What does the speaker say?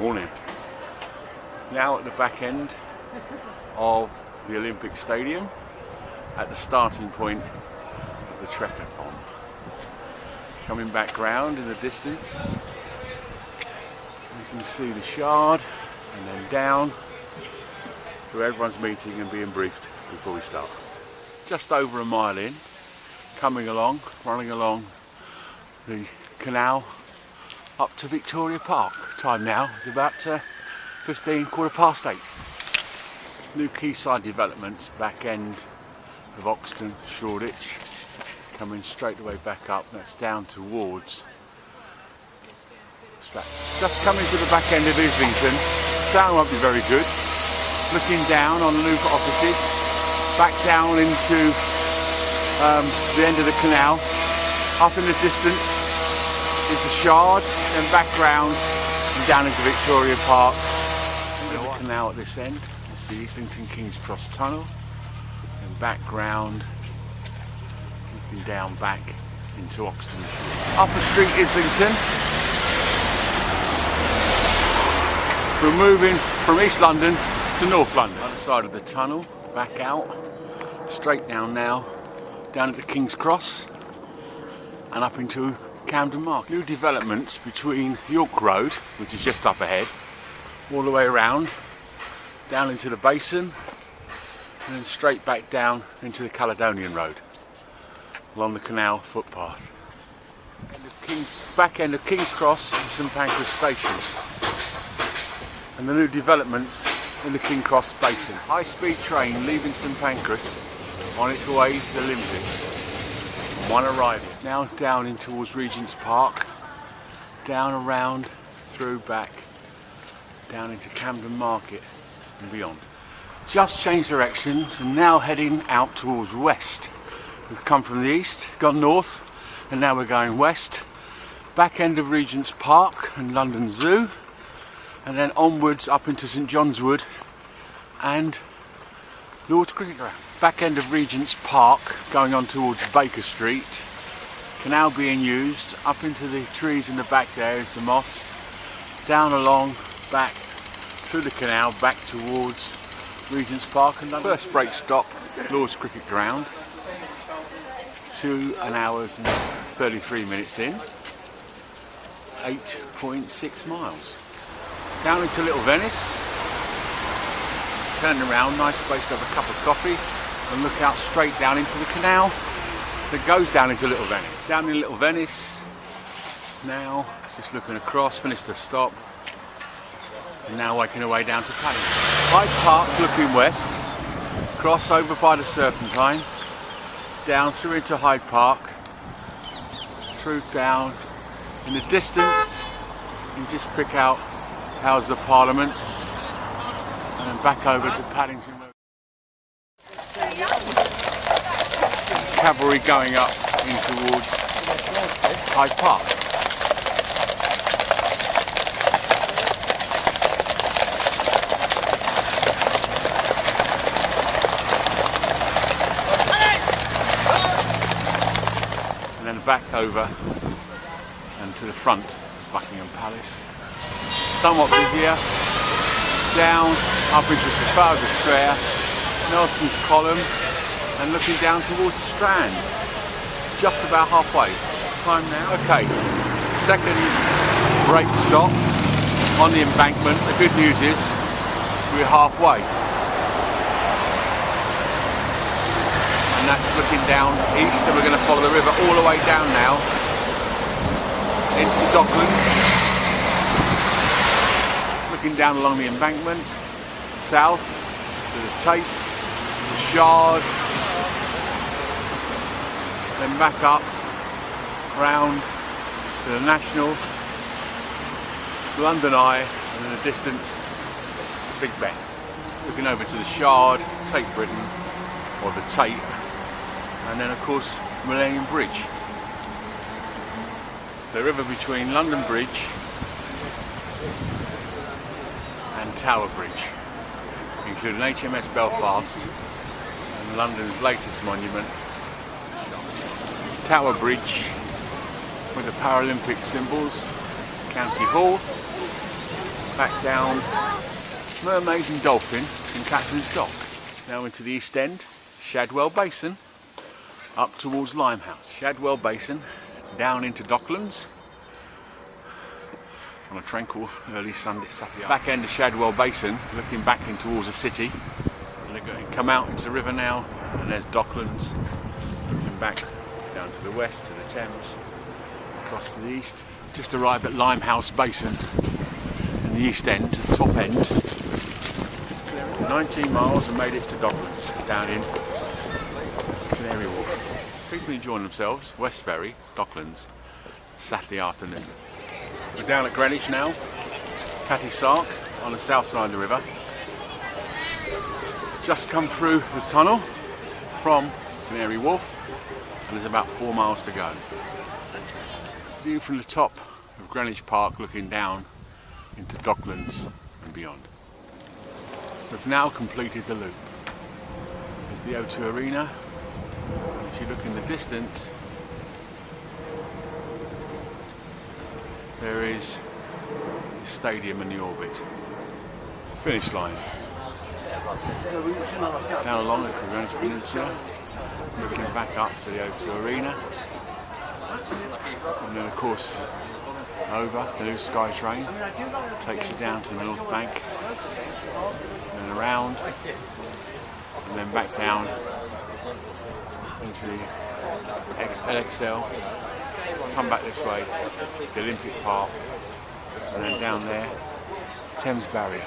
Morning. Now at the back end of the Olympic Stadium at the starting point of the Trekathon. Coming back round in the distance, you can see the Shard and then down to where everyone's meeting and being briefed before we start. Just over a mile in, running along the canal up to Victoria Park. Time now is about 8:15. New quayside developments, back end of Oxton, Shoreditch, coming straight away back up. That's down towards Stratford. Just coming to the back end of Islington. Sound won't be very good. Looking down on the loop opposite, back down into the end of the canal. Up in the distance is the Shard, then back round and down into Victoria Park. Into the canal at this end, it's the Islington King's Cross Tunnel, and back round, looking down back into Oxton. Upper Street, Islington. We're moving from East London to North London. Other side of the tunnel, back out, straight down now, down at the King's Cross, and up into Camden Market. New developments between York Road, which is just up ahead, all the way around, down into the Basin, and then straight back down into the Caledonian Road, along the canal footpath. Back end of King's Cross and St Pancras Station, and the new developments in the King's Cross Basin. High-speed train leaving St Pancras on its way to the Olympics. One arrival. Now down in towards Regent's Park, down around, through back, down into Camden Market and beyond. Just changed directions and now heading out towards west. We've come from the east, gone north, and now we're going west. Back end of Regent's Park and London Zoo, and then onwards up into St John's Wood and Lord's Cricket Ground. Back end of Regent's Park, going on towards Baker Street. Canal being used, up into the trees in the back there is the moss. Down along, back through the canal, back towards Regent's Park and London. First break stop, Lord's Cricket Ground. 2 hours and 33 minutes in. 8.6 miles. Down into Little Venice. Turn around, nice place to have a cup of coffee and look out straight down into the canal that goes down into Little Venice. Down in Little Venice now, just looking across, finished the stop, and now working our way down to Paddington. Hyde Park looking west, cross over by the Serpentine, down through into Hyde Park, through down in the distance, and just pick out Houses of Parliament, and then back over to Paddington. Cavalry going up in towards Hyde Park. And then back over and to the front of Buckingham Palace. Somewhat busier. Down up into Trafalgar Square, Nelson's Column, and looking down towards the Strand. Just about halfway. Time now. Okay, second break stop on the embankment. The good news is we're halfway. And that's looking down east, and we're going to follow the river all the way down now into Docklands. Looking down along the embankment, south to the Tate, the Shard, then back up, round to the National, London Eye, and in the distance, Big Ben. Looking over to the Shard, Tate Britain, or the Tate, and then of course Millennium Bridge. The river between London Bridge and Tower Bridge, including HMS Belfast and London's latest monument, Tower Bridge, with the Paralympic symbols, County Hall, back down Mermaid and Dolphin, St Catherine's Dock. Now into the East End, Shadwell Basin, up towards Limehouse. Shadwell Basin, down into Docklands on a tranquil early Saturday. Back end of Shadwell Basin, looking back in towards the city. Come out into the river now, and there's Docklands, looking back down to the west, to the Thames, across to the east. Just arrived at Limehouse Basin in the East End, the top end. 19 miles and made it to Docklands, down in Canary Wharf. People enjoying themselves, West Ferry, Docklands, Saturday afternoon. We're down at Greenwich now, Catty Sark, on the south side of the river. Just come through the tunnel from Canary Wharf, and there's about 4 miles to go. View from the top of Greenwich Park, looking down into Docklands and beyond. We've now completed the loop. There's the O2 Arena. If you look in the distance, there is the stadium and the orbit. Finish line. Now along the Greenwich Peninsula, looking back up to the O2 Arena, and then of course over the new Sky train takes you down to the North Bank, and then around, and then back down into the LXL, come back this way, the Olympic Park, and then down there, Thames Barrier.